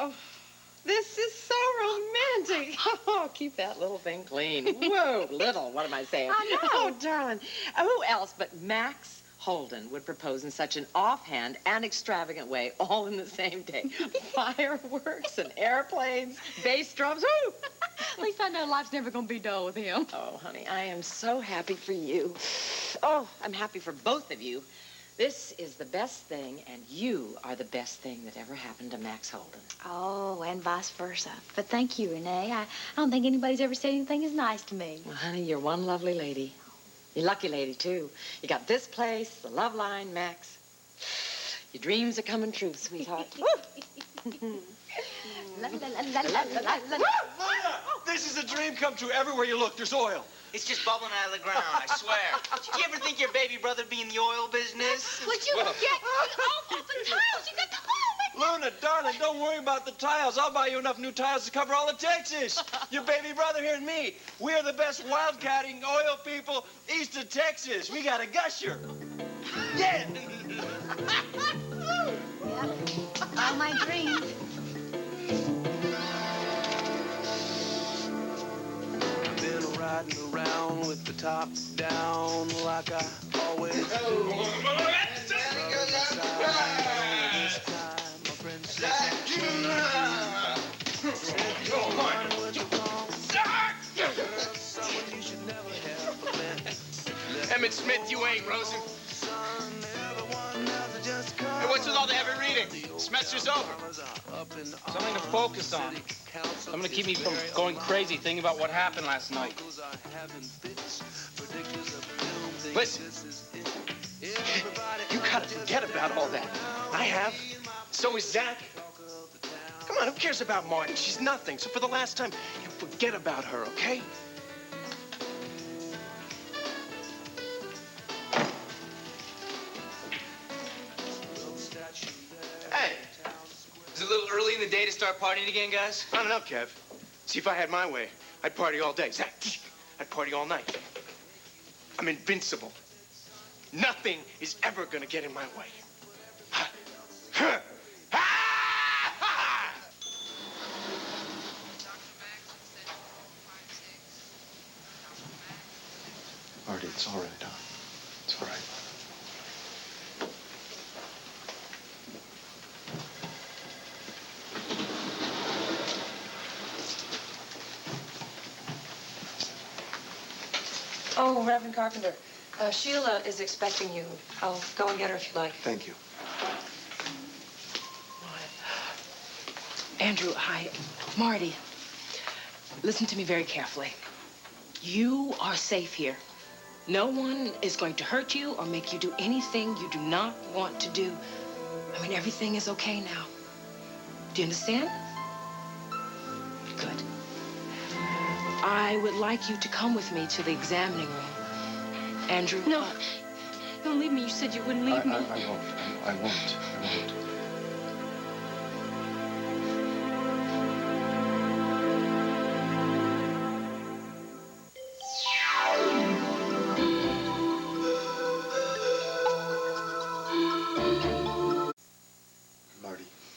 Oh, this is so romantic. Oh, keep that little thing clean. Whoa, little, what am I saying? I know. Oh, darling. Who else but Max Holden would propose in such an offhand and extravagant way, all in the same day? Fireworks and airplanes, bass drums. Woo! At least I know life's never going to be dull with him. Oh, honey, I am so happy for you. Oh, I'm happy for both of you. This is the best thing, and you are the best thing that ever happened to Max Holden. Oh, and vice versa. But thank you, Renee. I don't think anybody's ever said anything as nice to me. Well, honey, you're one lovely lady. You're a lucky lady, too. You got this place, the love line, Max. Your dreams are coming true, sweetheart. Luna, this is a dream come true. Everywhere you look, there's oil. It's just bubbling out of the ground, I swear. Did you ever think your baby brother'd be in the oil business? Would you get off the tiles? You got the hole. Luna, darling, don't worry about the tiles. I'll buy you enough new tiles to cover all of Texas. Your baby brother here and me. We are the best wildcatting oil people east of Texas. We got a gusher. Yeah. All my dreams. Riding around with the top down like I always do. This time, my friend said Emmett Smith, you ain't, Rosen. Hey, what's with all the heavy reading? Semester's over. Something to focus on. Something to keep me from going crazy thinking about what happened last night. Listen, you gotta forget about all that. I have. So is Zach. Come on, who cares about Martin? She's nothing. So for the last time, you forget about her, okay? Hey, is it a little early in the day to start partying again, guys? I don't know, Kev. See, if I had my way, I'd party all day. Zach, I'd party all night. I'm invincible. Nothing is ever gonna get in my way. Marty, it's all right, huh? It's all right. Oh, Reverend Carpenter, Sheila is expecting you. I'll go and get her if you like. Thank you. Andrew, hi. Marty, listen to me very carefully. You are safe here. No one is going to hurt you or make you do anything you do not want to do. I mean, everything is okay now. Do you understand? Good. I would like you to come with me to the examining room. Andrew? No. Don't leave me. You said you wouldn't leave me. I won't. I won't.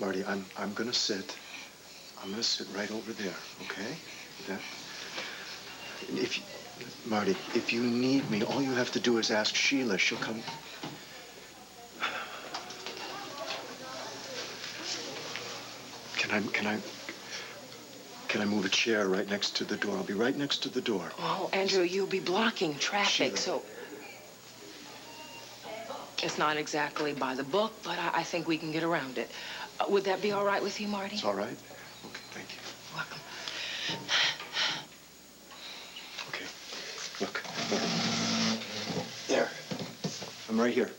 Marty, I'm gonna sit. I'm gonna sit right over there, okay? Marty, if you need me, all you have to do is ask Sheila. She'll come. Can I move a chair right next to the door? I'll be right next to the door. Oh, Andrew, you'll be blocking traffic, Sheila. so... It's not exactly by the book, but I think we can get around it. Would that be all right with you, Marty? It's all right? Okay, thank you. Welcome. Okay, look. There. I'm right here.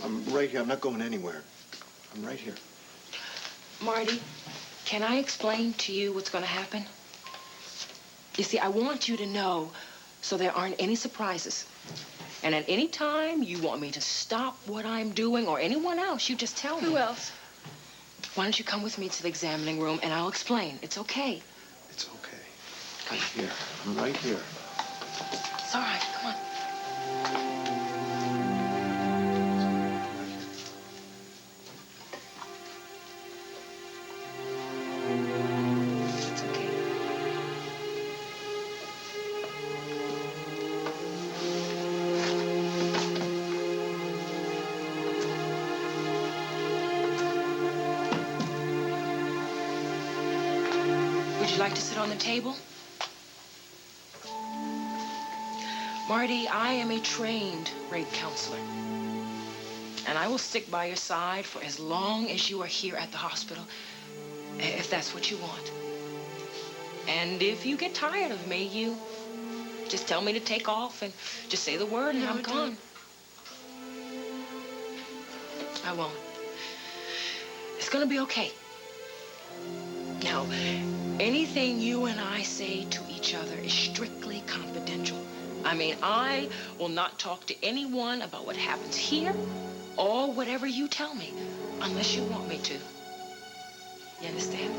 I'm right here. I'm not going anywhere. I'm right here. Marty, can I explain to you what's going to happen? You see, I want you to know so there aren't any surprises. And at any time you want me to stop what I'm doing or anyone else, you just tell me. Who else? Why don't you come with me to the examining room and I'll explain. It's okay. It's okay. I'm here. I'm right here. It's all right. Come on. It's okay. Would you like to sit on the table? Marty, I am a trained rape counselor. And I will stick by your side for as long as you are here at the hospital, if that's what you want. And if you get tired of me, you just tell me to take off and just say the word and I'm gone. I won't. It's gonna be okay. Now, anything you and I say to each other is strictly confidential. I mean, I will not talk to anyone about what happens here or whatever you tell me, unless you want me to. You understand?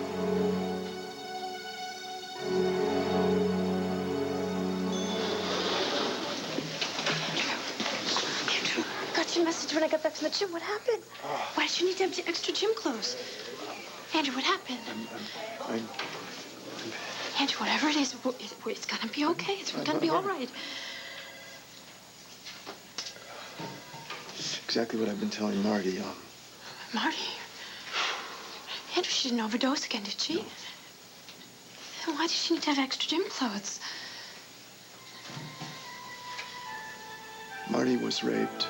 Andrew, got your message when I got back from the gym. What happened? Why did you need empty extra gym clothes? Andrew, what happened? Andrew, whatever it is, it's gonna be okay. It's gonna be all right. Exactly what I've been telling Marty. Marty? Andrew, she didn't overdose again, did she? No. Then why did she need to have extra gym clothes? Marty was raped.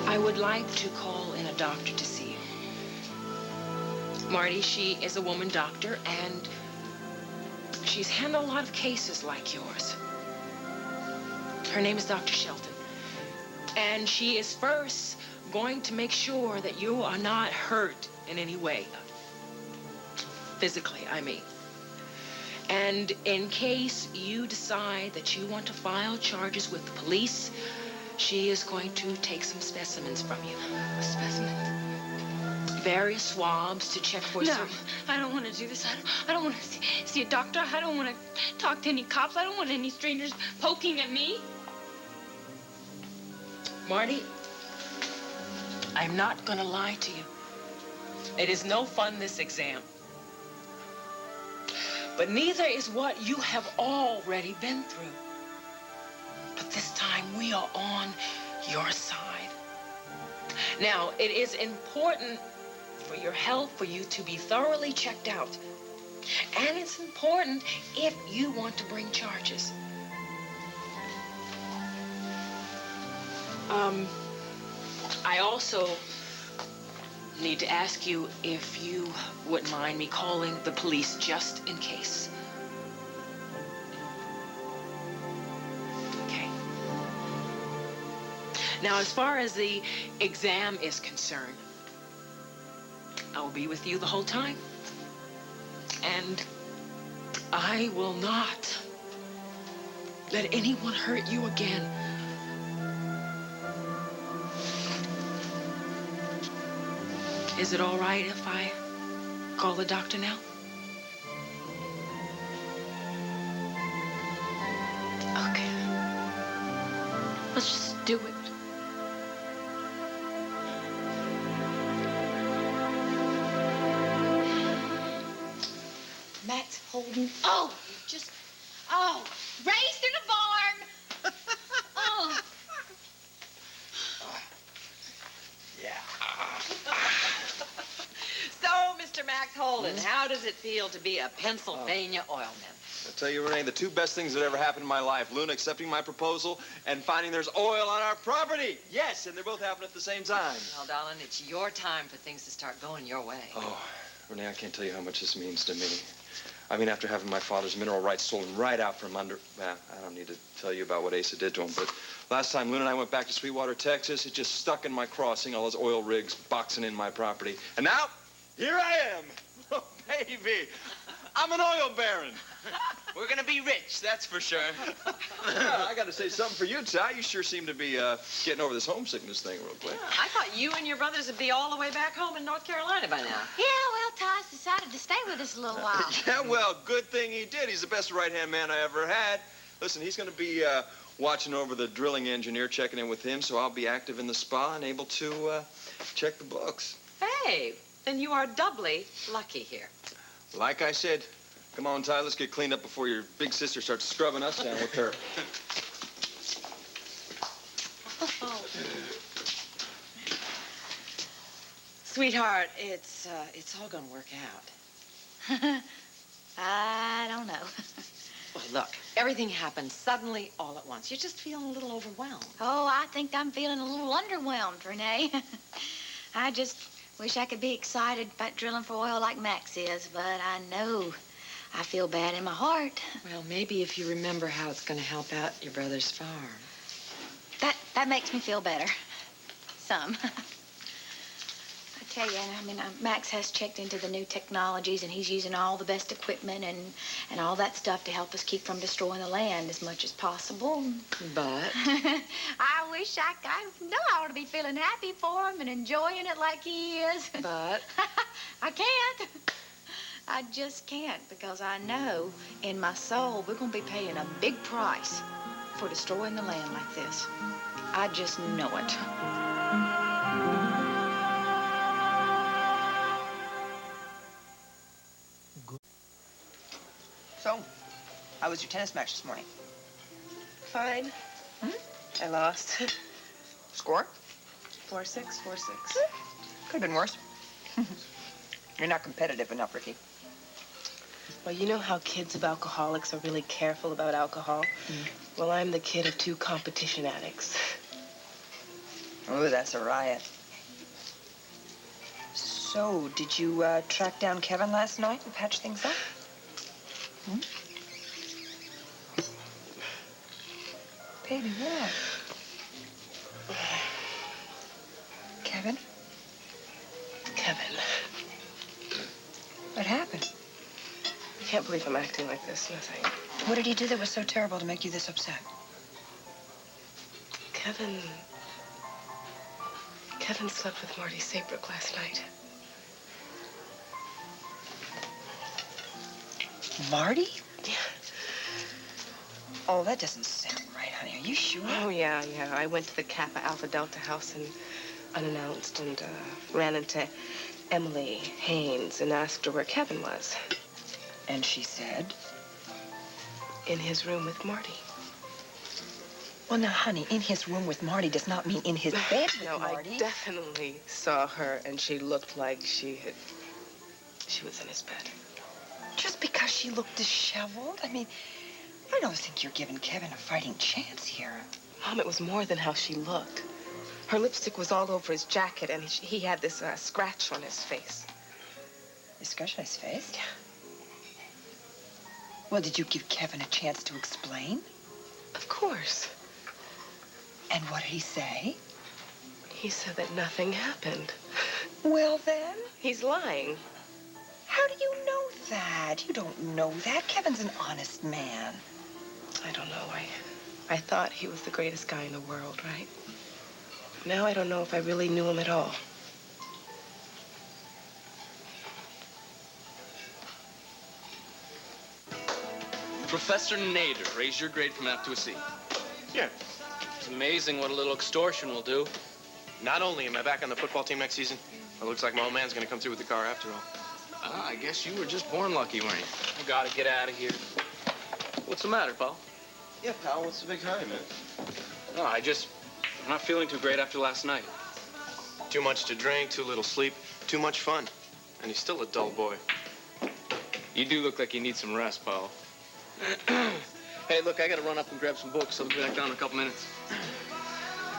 I would like to call in a doctor to see you. Marty, she is a woman doctor, and she's handled a lot of cases like yours. Her name is Dr. Shelton. And she is first going to make sure that you are not hurt in any way. Physically, I mean. And in case you decide that you want to file charges with the police, she is going to take some specimens from you. Specimens? Various swabs to check for No, certain... I don't want to do this. I don't want to see a doctor. I don't want to talk to any cops. I don't want any strangers poking at me. Marty, I'm not going to lie to you. It is no fun, this exam. But neither is what you have already been through. But this time, we are on your side. Now, it is important for your health for you to be thoroughly checked out. And it's important if you want to bring charges. I also need to ask you if you wouldn't mind me calling the police just in case. Okay. Now, as far as the exam is concerned, I will be with you the whole time. And I will not let anyone hurt you again. Is it all right if I call the doctor now? Okay. Let's just do it. Max Holden. Oh, raised in a barn. Oh. So, Mr. Max Holden, how does it feel to be a Pennsylvania oilman? I'll tell you, Renee, the two best things that ever happened in my life, Luna accepting my proposal and finding there's oil on our property. Yes, and they're both happening at the same time. Well, darling, it's your time for things to start going your way. Oh, Renee, I can't tell you how much this means to me. I mean, after having my father's mineral rights stolen right out from under... Well, I don't need to tell you about what Asa did to him, but last time Luna and I went back to Sweetwater, Texas, it just stuck in my crossing, all those oil rigs boxing in my property. And now, here I am. Oh, baby. I'm an oil baron. We're gonna be rich, that's for sure. I got to say something for you, Ty. You sure seem to be getting over this homesickness thing real quick. I thought you and your brothers would be all the way back home in North Carolina by now. Yeah, well, Ty's decided to stay with us a little while. Yeah, well, good thing he did. He's the best right-hand man I ever had. Listen, he's going to be watching over the drilling engineer, checking in with him, so I'll be active in the spa and able to check the books. Hey, then you are doubly lucky here. Like I said, come on, Ty, let's get cleaned up before your big sister starts scrubbing us down with her. Sweetheart, it's all gonna work out. I don't know. Well, look, everything happened suddenly all at once. You're just feeling a little overwhelmed. Oh, I think I'm feeling a little underwhelmed, Renee. I just wish I could be excited about drilling for oil like Max is, but I know I feel bad in my heart. Well, maybe if you remember how it's gonna help out your brother's farm. That makes me feel better. Some. I tell you, I mean, Max has checked into the new technologies, and he's using all the best equipment and all that stuff to help us keep from destroying the land as much as possible. But? I wish I know I ought to be feeling happy for him and enjoying it like he is. But? I can't. I just can't, because I know in my soul we're going to be paying a big price for destroying the land like this. I just know it. So, how was your tennis match this morning? Fine. I lost. Score? 4-6, 4-6. Could have been worse. You're not competitive enough, Ricky. Well, you know how kids of alcoholics are really careful about alcohol? Well, I'm the kid of 2 competition addicts. Oh, that's a riot. So, did you track down Kevin last night and patch things up? Baby, what? Kevin? Kevin. What happened? I can't believe I'm acting like this. Nothing. What did he do that was so terrible to make you this upset? Kevin slept with Marty Saybrook last night. Marty? Yeah. Oh, that doesn't sound right, honey. Are you sure? Oh, yeah. I went to the Kappa Alpha Delta house and unannounced and ran into Emily Haynes and asked her where Kevin was. And she said? In his room with Marty. Well, now, honey, in his room with Marty does not mean in his bed with No, Marty. I definitely saw her, and she looked like she was in his bed. Just because she looked disheveled? I mean, I don't think you're giving Kevin a fighting chance here. Mom, it was more than how she looked. Her lipstick was all over his jacket, and he had this scratch on his face. A scratch on his face? Yeah. Well, did you give Kevin a chance to explain? Of course. And what did he say? He said that nothing happened. Well, then? He's lying. How do you know that? You don't know that. Kevin's an honest man. I don't know. I thought he was the greatest guy in the world, right? Now I don't know if I really knew him at all. Professor Nader, raise your grade from F to a C. Yeah. It's amazing what a little extortion will do. Not only am I back on the football team next season, it looks like my old man's gonna come through with the car after all. I guess you were just born lucky, weren't you? You gotta get out of here. What's the matter, pal? Yeah, pal, what's the big hurry, man? No, I'm not feeling too great after last night. Too much to drink, too little sleep, too much fun. And he's still a dull boy. You do look like you need some rest, pal. Hey, look, I gotta run up and grab some books. I'll be back down in a couple minutes.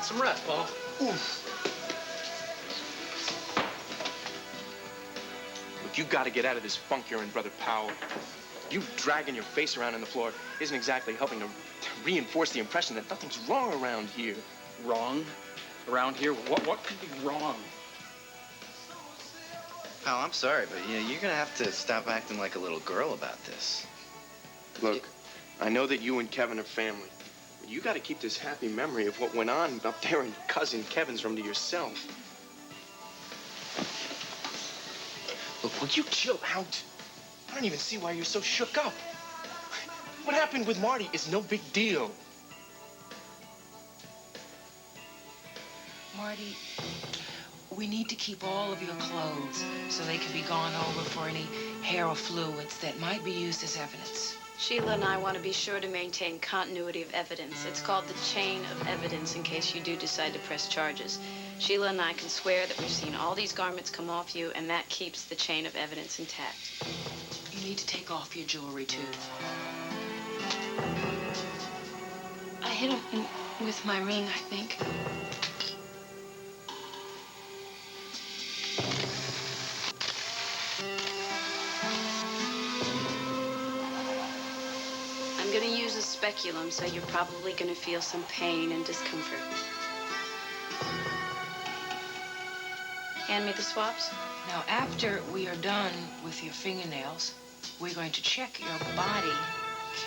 Some rest, Paul. Oof. Look, you gotta get out of this funk you're in, Brother Powell. You dragging your face around on the floor isn't exactly helping to reinforce the impression that nothing's wrong around here. Wrong? Around here? What could be wrong? Pal, I'm sorry, but you're gonna have to stop acting like a little girl about this. Look, I know that you and Kevin are family, but you gotta keep this happy memory of what went on up there in cousin Kevin's room to yourself. Look, will you chill out? I don't even see why you're so shook up. What happened with Marty is no big deal. Marty, we need to keep all of your clothes so they can be gone over for any hair or fluids that might be used as evidence. Sheila and I want to be sure to maintain continuity of evidence. It's called the chain of evidence in case you do decide to press charges. Sheila and I can swear that we've seen all these garments come off you, and that keeps the chain of evidence intact. You need to take off your jewelry, too. I hit him with my ring, I think. I'm going to use a speculum, so you're probably going to feel some pain and discomfort. Hand me the swabs. Now, after we are done with your fingernails, we're going to check your body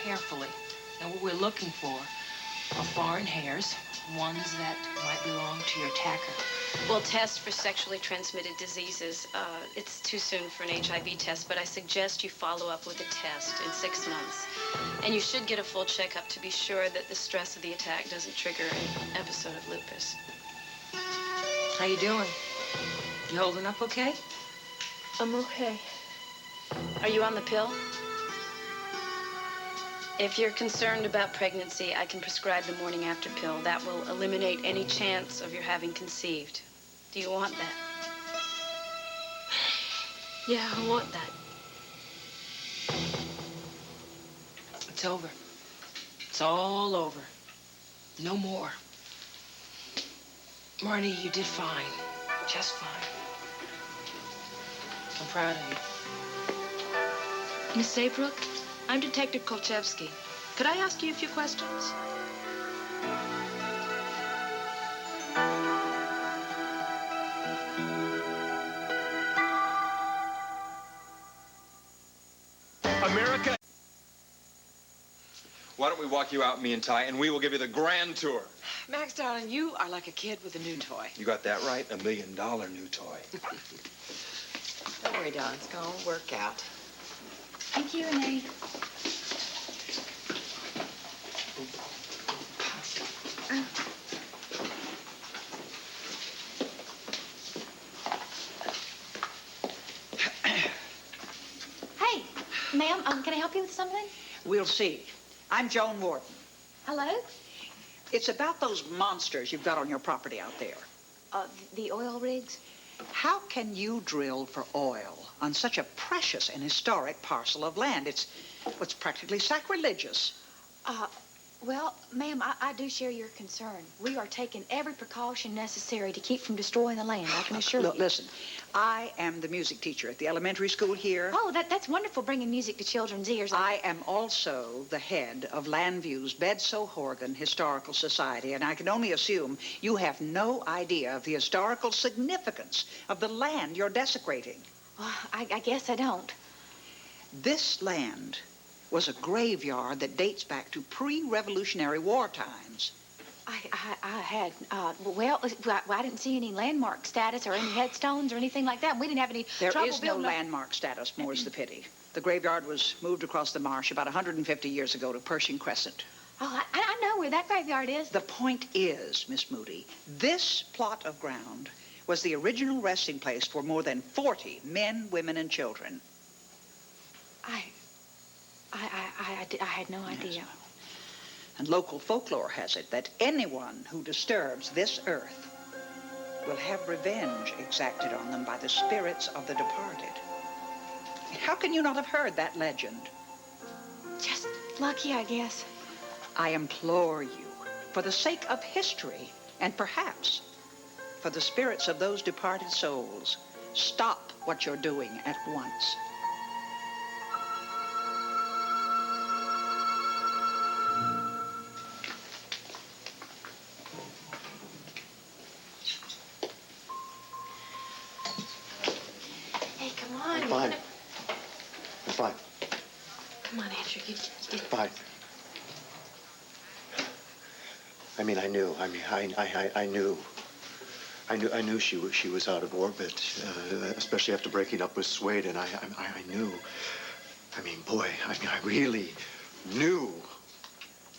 carefully. Now, what we're looking for are foreign hairs, ones that might belong to your attacker. We'll test for sexually transmitted diseases. It's too soon for an HIV test, but I suggest you follow up with a test in 6 months. And you should get a full checkup to be sure that the stress of the attack doesn't trigger an episode of lupus. How you doing? You holding up okay? I'm okay. Are you on the pill? If you're concerned about pregnancy, I can prescribe the morning after pill. That will eliminate any chance of your having conceived. Do you want that? Yeah, I want that. It's over. It's all over. No more. Marty, you did fine. Just fine. I'm proud of you. Miss Saybrook, I'm Detective Kolchevsky. Could I ask you a few questions? America. Why don't we walk you out, me and Ty, and we will give you the grand tour. Max, darling, you are like a kid with a new toy. You got that right, $1 million new toy. Don't worry, darling. It's going to work out. Thank you, Renee. Hey, ma'am, can I help you with something? We'll see. I'm Joan Warden. Hello? It's about those monsters you've got on your property out there. The oil rigs? How can you drill for oil on such a precious and historic parcel of land? It's practically sacrilegious. Well, ma'am, I do share your concern. We are taking every precaution necessary to keep from destroying the land, I can assure Look, you. listen, I am the music teacher at the elementary school here. Oh, that's wonderful, bringing music to children's ears. I am also the head of Landview's Bedso-Horgan Historical Society, and I can only assume you have no idea of the historical significance of the land you're desecrating. Well, I guess I don't. This land was a graveyard that dates back to pre-Revolutionary War times. Well, I didn't see any landmark status or any headstones or anything like that. We didn't have any There trouble is no building landmark status, more's the pity. The graveyard was moved across the marsh about 150 years ago to Pershing Crescent. Oh, I know where that graveyard is. The point is, Miss Moody, this plot of ground was the original resting place for more than 40 men, women, and children. I had no idea. Yes. And local folklore has it that anyone who disturbs this earth will have revenge exacted on them by the spirits of the departed. How can you not have heard that legend? Just lucky, I guess. I implore you, for the sake of history, and perhaps for the spirits of those departed souls, stop what you're doing at once. Hey, come on. I'm fine. I'm fine. Come on, Andrew. You Fine. I mean, I knew. I mean, I knew. I knew she was out of orbit, especially after breaking up with Swade, and I knew. I mean, boy, I really knew.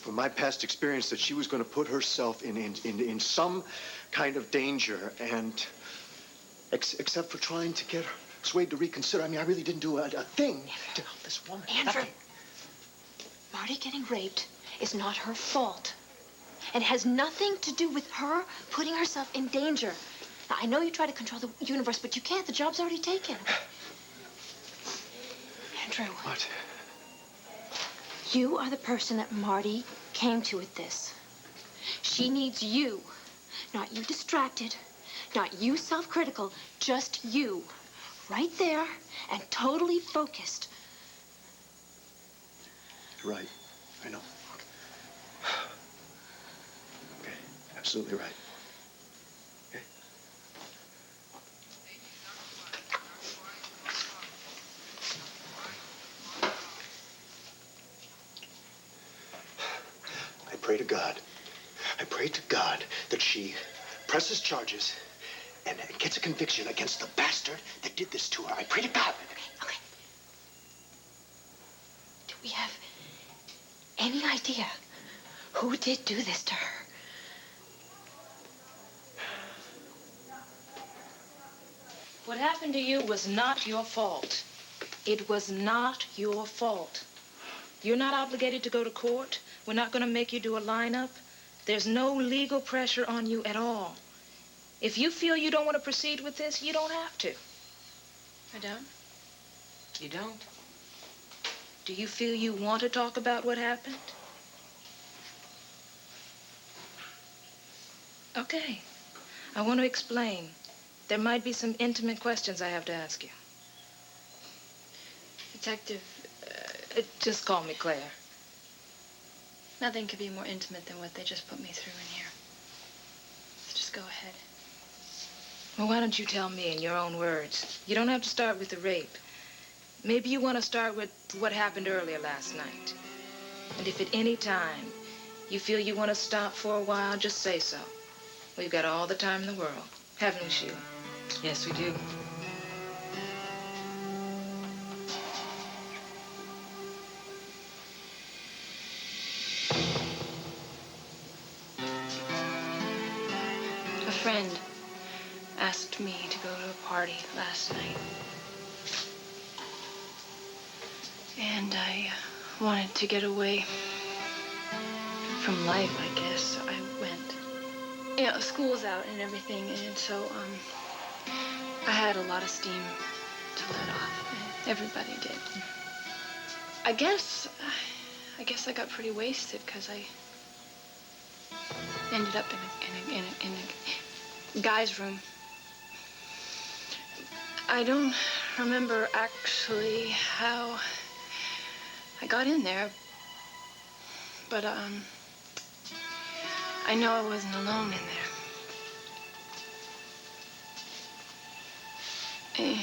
from my past experience that she was going to put herself in some kind of danger, and except for trying to get her Swade to reconsider, I mean, I really didn't do a thing to help this woman. Andrew, Nothing. Marty getting raped is not her fault. It has nothing to do with her putting herself in danger. Now, I know you try to control the universe, but you can't. The job's already taken. Andrew. What? You are the person that Marty came to with this. She needs you. Not you distracted, not you self-critical, just you. Right there and totally focused. You're right. I know. Okay, absolutely right. Okay. I pray to God. I pray to God that she presses charges and gets a conviction against the bastard that did this to her. I pray to God. Okay. Do we have any idea who did do this to her? What happened to you was not your fault. It was not your fault. You're not obligated to go to court. We're not going to make you do a lineup. There's no legal pressure on you at all. If you feel you don't want to proceed with this, you don't have to. I don't? You don't? Do you feel you want to talk about what happened? Okay. I want to explain. There might be some intimate questions I have to ask you. Detective, Just call me Claire. nothing could be more intimate than what they just put me through in here. So just go ahead. Well, why don't you tell me in your own words? You don't have to start with the rape. Maybe you want to start with what happened earlier last night. And if at any time you feel you want to stop for a while, just say so. We've got all the time in the world. Haven't we, Sheila? Yes, we do. A friend asked me to go to a party last night. And I wanted to get away from life, I guess, so I went. You know, school's out and everything, and so, I had a lot of steam to let off. Everybody did. I guess I got pretty wasted because I ended up in a guy's room. I don't remember actually how I got in there, but I know I wasn't alone in there. And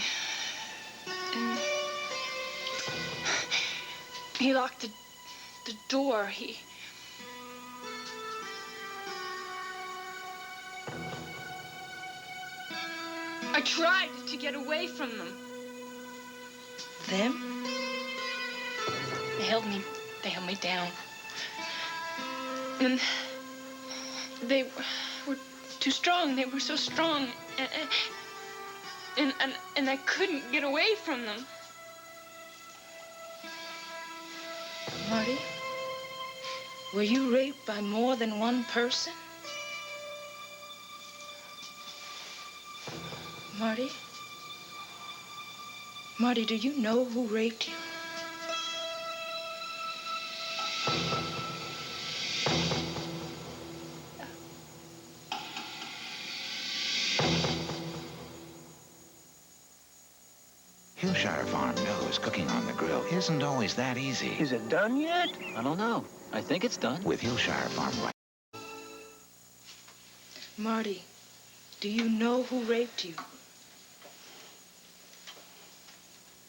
he locked the door. I tried to get away from them. Them? They held me down. And they were too strong. They were so strong. And I couldn't get away from them. Marty, were you raped by more than one person? Marty? Marty, do you know who raped you? Hillshire Farm knows cooking on the grill isn't always that easy. Is it done yet? I don't know. I think it's done. With Hillshire Farm right. Marty, do you know who raped you?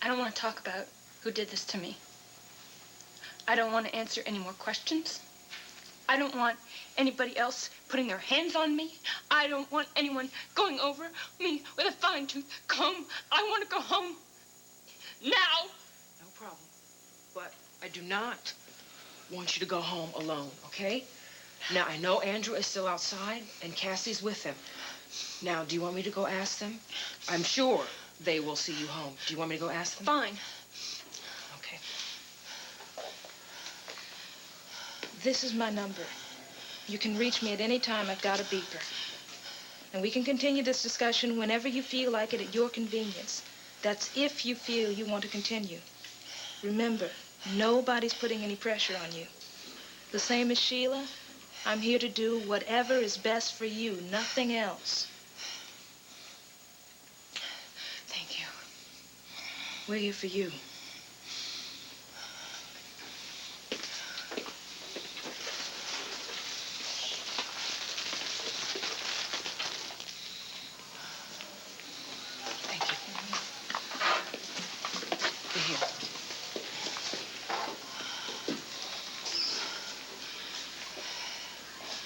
I don't want to talk about who did this to me. I don't want to answer any more questions. I don't want anybody else putting their hands on me. I don't want anyone going over me with a fine-tooth comb. I want to go home. Now! No problem. But I do not want you to go home alone, okay? Now, I know Andrew is still outside, and Cassie's with him. Now, do you want me to go ask them? I'm sure they will see you home. Do you want me to go ask them? Fine. Okay. This is my number. You can reach me at any time. I've got a beeper. And we can continue this discussion whenever you feel like it at your convenience. That's if you feel you want to continue. Remember, nobody's putting any pressure on you. The same as Sheila, I'm here to do whatever is best for you, nothing else. Thank you. We're here for you.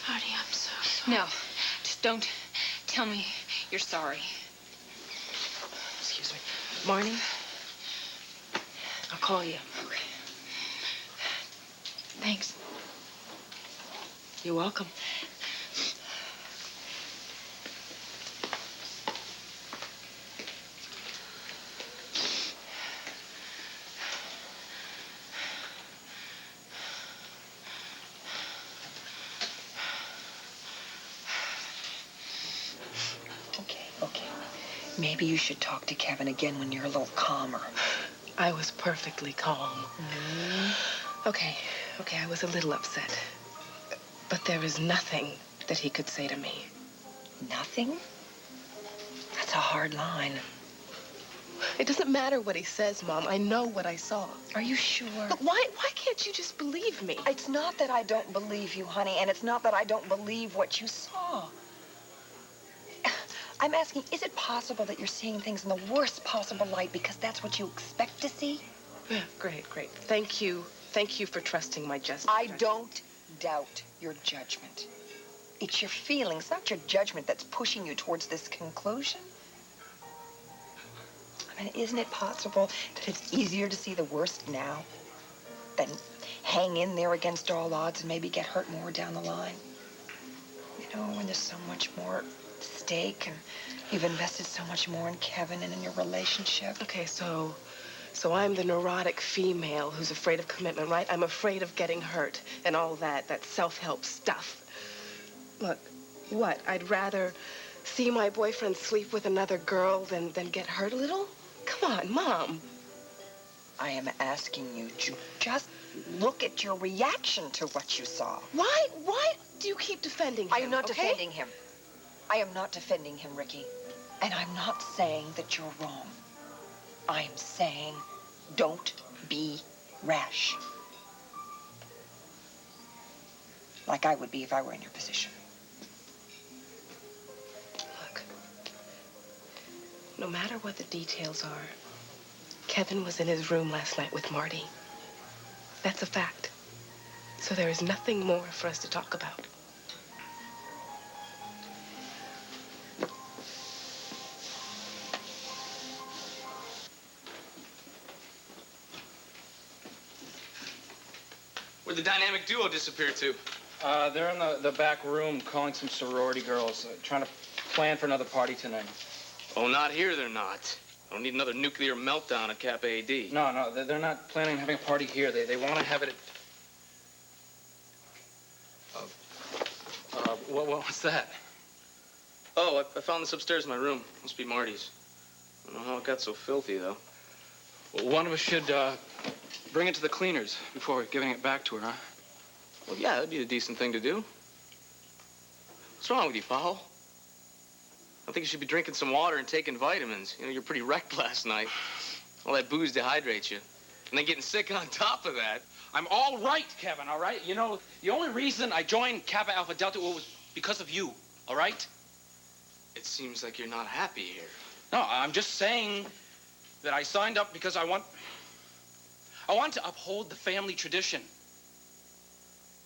Marty, I'm so sorry. No, just don't tell me you're sorry. Excuse me. Marnie, I'll call you. Okay. Thanks. You're welcome. Okay. Maybe you should talk to Kevin again when you're a little calmer. I was perfectly calm. Okay, I was a little upset. But there is nothing that he could say to me. Nothing? That's a hard line. It doesn't matter what he says, Mom. I know what I saw. Are you sure? But why can't you just believe me? It's not that I don't believe you, honey, and it's not that I don't believe what you saw. I'm asking, is it possible that you're seeing things in the worst possible light because that's what you expect to see? Yeah, great. Thank you. Thank you for trusting my judgment. I don't doubt your judgment. It's your feelings, not your judgment, that's pushing you towards this conclusion. I mean, isn't it possible that it's easier to see the worst now than hang in there against all odds and maybe get hurt more down the line? You know, when there's so much more at stake and you've invested so much more in Kevin and in your relationship. Okay, so I'm the neurotic female who's afraid of commitment, right? I'm afraid of getting hurt and all that self-help stuff. Look, what? I'd rather see my boyfriend sleep with another girl than get hurt a little? Come on, Mom. I am asking you to just look at your reaction to what you saw. Why do you keep defending him? I am not okay? defending him. I am not defending him, Ricky. And I'm not saying that you're wrong. I'm saying don't be rash. Like I would be if I were in your position. Look, no matter what the details are, Kevin was in his room last night with Marty. That's a fact. So there is nothing more for us to talk about. Where'd the dynamic duo disappear to? They're in the back room calling some sorority girls, trying to plan for another party tonight. Oh, not here, they're not. I don't need another nuclear meltdown at Kappa AD. No, they're not planning on having a party here. They want to have it at... what's that? Oh, I found this upstairs in my room. Must be Marty's. I don't know how it got so filthy, though. Well, one of us should bring it to the cleaners before giving it back to her, huh? Well, yeah, that'd be a decent thing to do. What's wrong with you, Paul? I think you should be drinking some water and taking vitamins. You know, you're pretty wrecked last night. All that booze dehydrates you. And then getting sick on top of that. I'm all right, Kevin, all right? You know, the only reason I joined Kappa Alpha Delta was because of you, all right? It seems like you're not happy here. No, I'm just saying that I signed up because I want to uphold the family tradition.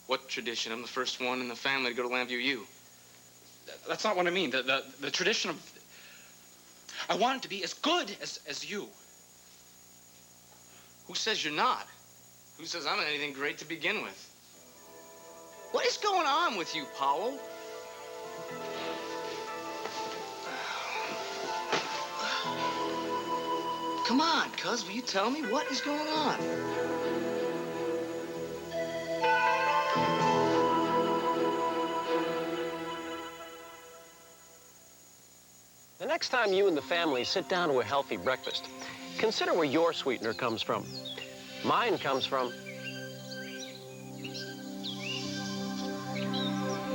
What tradition? I'm the first one in the family to go to Lambview U. That's not what I mean. The tradition of... I want it to be as good as you. Who says you're not? Who says I'm anything great to begin with? What is going on with you, Powell? Come on, cuz, will you tell me what is going on? The next time you and the family sit down to a healthy breakfast, consider where your sweetener comes from. Mine comes from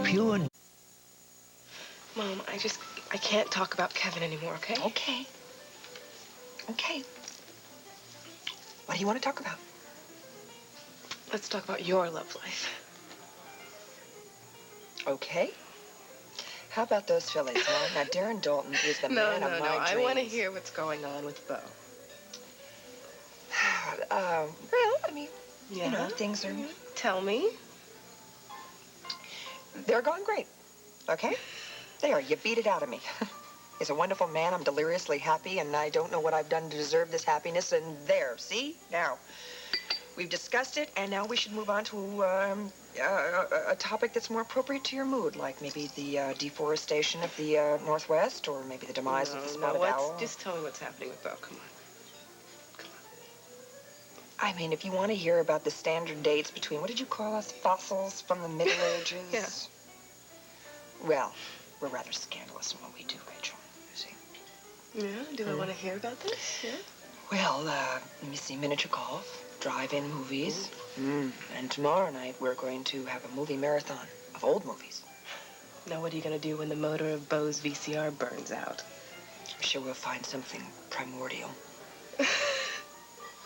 pure. Mom, I can't talk about Kevin anymore, okay? Okay. Okay. What do you want to talk about? Let's talk about your love life. Okay. How about those fillies, huh? Now, Darren Dalton is the man of my dreams. I want to hear what's going on with Bo. Well, I mean, you know, things are... Tell me. They're going great, okay? There, you beat it out of me. He's a wonderful man. I'm deliriously happy, and I don't know what I've done to deserve this happiness. And there, see? Now, we've discussed it, and now we should move on to a topic that's more appropriate to your mood, like maybe the deforestation of the Northwest, or maybe the demise of the spotted owl. Just tell me what's happening with Bo. Come on. I mean, if you want to hear about the standard dates between, what did you call us, fossils from the Middle Ages? Yeah. Well, we're rather scandalous in what we do, Rachel, you see. Yeah? Do I want to hear about this? Yeah? Well, let me see, miniature golf, drive-in movies. And tomorrow night, we're going to have a movie marathon of old movies. Now, what are you going to do when the motor of Bo's VCR burns out? I'm sure we'll find something primordial.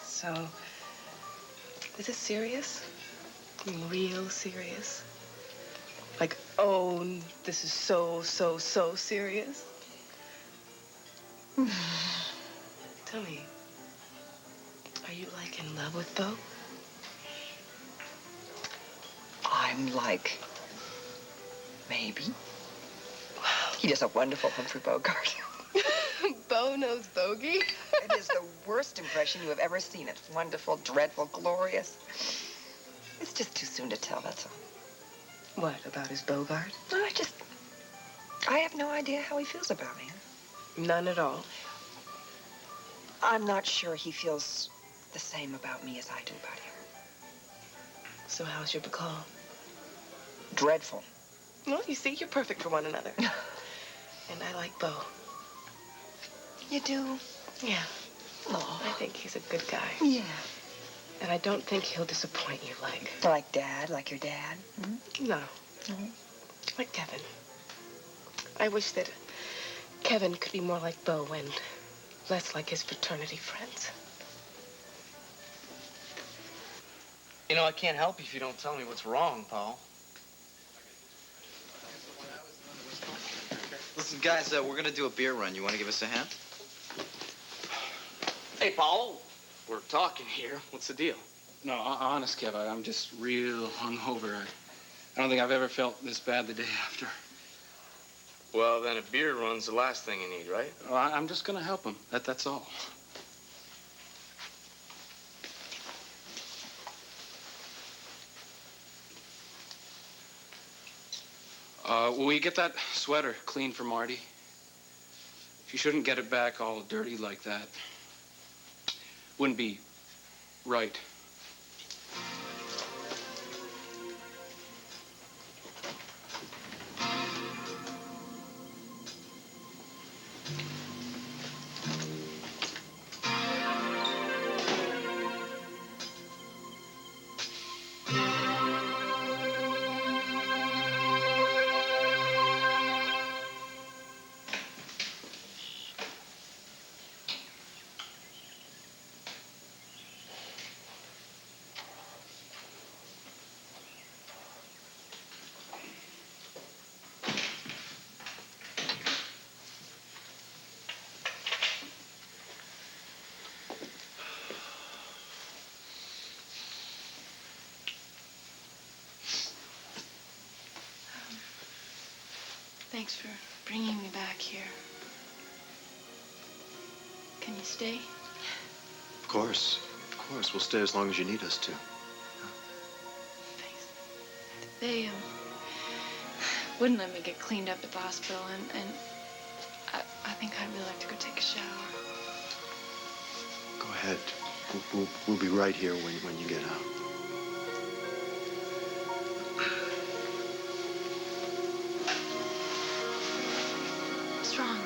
So, is it serious? I mean, real serious? Like, oh, this is so serious? Tell me, are you, like, in love with Bo? I'm like, maybe. He does a wonderful Humphrey Bogart. Bo knows Bogey? It is the worst impression you have ever seen. It's wonderful, dreadful, glorious. It's just too soon to tell, that's all. What, about his Bogart? No, I have no idea how he feels about me. None at all. I'm not sure he feels the same about me as I do about him. So how's your bacall? Dreadful. Well, you see, you're perfect for one another. And I like Bo. You do? Yeah. Oh. I think he's a good guy. Yeah. And I don't think he'll disappoint you like... Like Dad? Like your dad? Mm-hmm. No. Mm-hmm. Like Kevin. I wish that Kevin could be more like Bo and less like his fraternity friends. You know, I can't help you if you don't tell me what's wrong, Paul. Listen, guys, we're gonna do a beer run. You want to give us a hand? Hey, Paul. We're talking here. What's the deal? No, honest, Kev, I'm just real hungover. I don't think I've ever felt this bad the day after. Well, then a beer run's the last thing you need, right? Well, I'm just gonna help him. That's all. Will you get that sweater clean for Marty? She shouldn't get it back all dirty like that. Wouldn't be right. Thanks for bringing me back here. Can you stay? Of course. Of course. We'll stay as long as you need us to. They wouldn't let me get cleaned up at the hospital, and I think I'd really like to go take a shower. Go ahead. We'll be right here when you get out. What's wrong?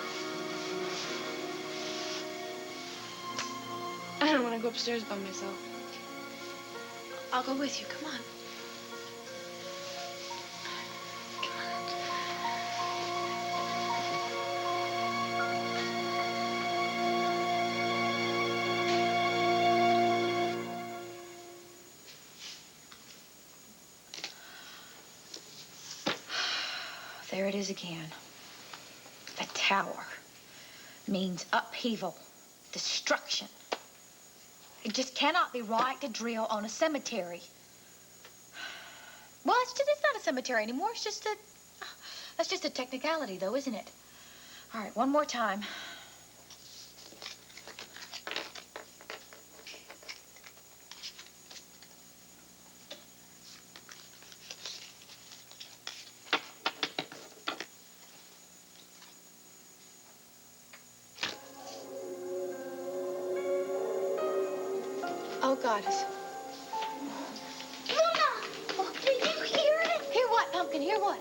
I don't want to go upstairs by myself. I'll go with you. Come on. There it is again. The tower means upheaval, destruction. It just cannot be right to drill on a cemetery. Well, it's not a cemetery anymore. That's just a technicality, though, isn't it? All right, one more time. Oh, Goddess. Luna! Did you hear it? Hear what, Pumpkin? Hear what?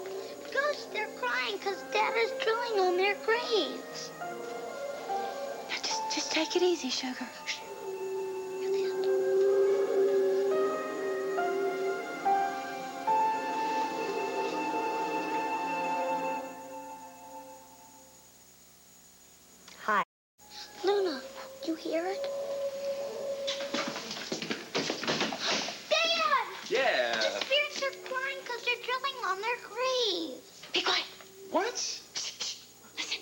Ghosts, they're crying because Dad is drilling on their graves. Just take it easy, sugar. Hi. Luna, you hear it? Dad! Yeah. The spirits are crying because they're drilling on their graves. Be quiet. What? Listen.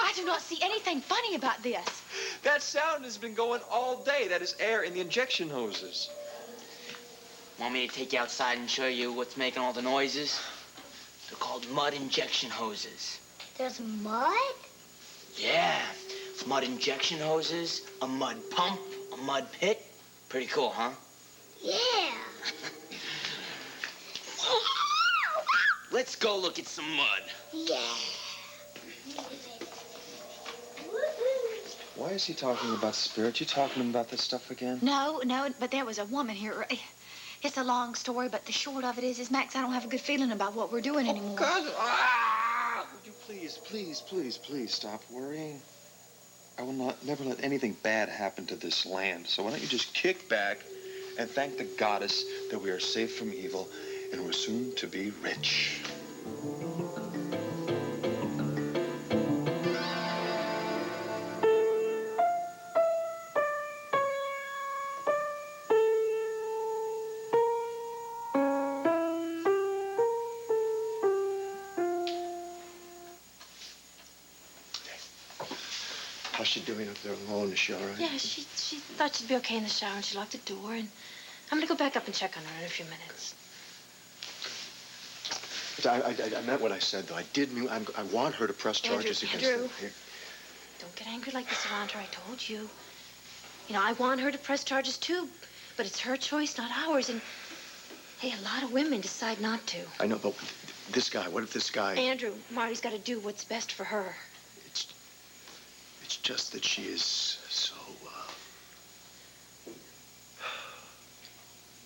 I do not see anything funny about this. That sound has been going all day. That is air in the injection hoses. Want me to take you outside and show you what's making all the noises? They're called mud injection hoses. There's mud? Yeah, mud injection hoses, a mud pump, a mud pit. Pretty cool, huh? Yeah. Let's go look at some mud. Yeah. Why is he talking about spirits? You talking about this stuff again? No, but there was a woman here. It's a long story, but the short of it is Max, I don't have a good feeling about what we're doing anymore. God, would you please stop worrying? I will never let anything bad happen to this land. So why don't you just kick back and thank the goddess that we are safe from evil and we're soon to be rich. How's she doing up there alone? Is she all right? Yeah, she thought she'd be okay in the shower, and she locked the door, and I'm gonna go back up and check on her in a few minutes. I meant what I said, though. I want her to press charges against Andrew. them. Here. Don't get angry like this around her, I told you. You know, I want her to press charges, too, but it's her choice, not ours, and, hey, a lot of women decide not to. I know, but this guy, what if this guy... Andrew, Marty's got to do what's best for her. It's just that she is so,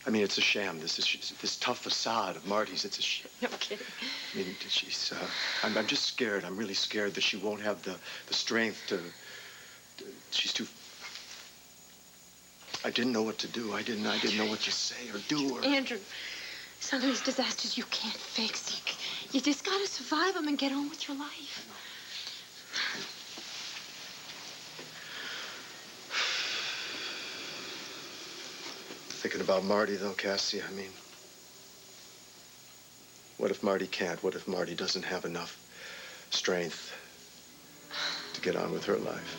I mean, it's a sham. This tough facade of Marty's, it's a sham. No kidding. I mean, she's, I'm just scared. I'm really scared that she won't have the strength to she's too... I didn't know what to do. I didn't know what to say or do or... Andrew, some of these disasters you can't fix. You just gotta survive them and get on with your life. Thinking about Marty, though, Cassie, I mean, what if Marty can't? What if Marty doesn't have enough strength to get on with her life?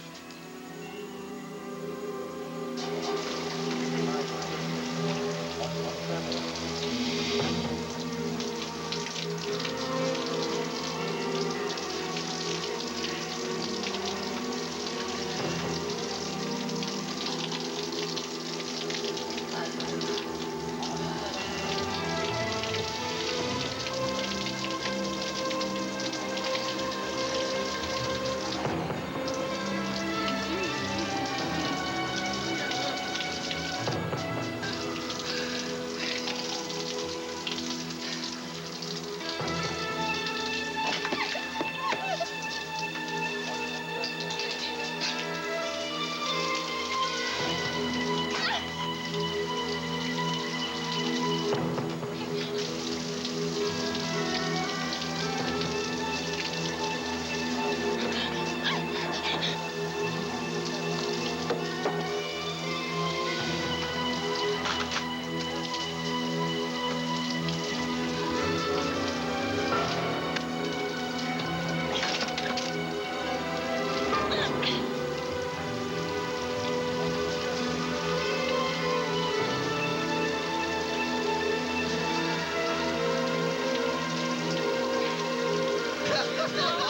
Mom.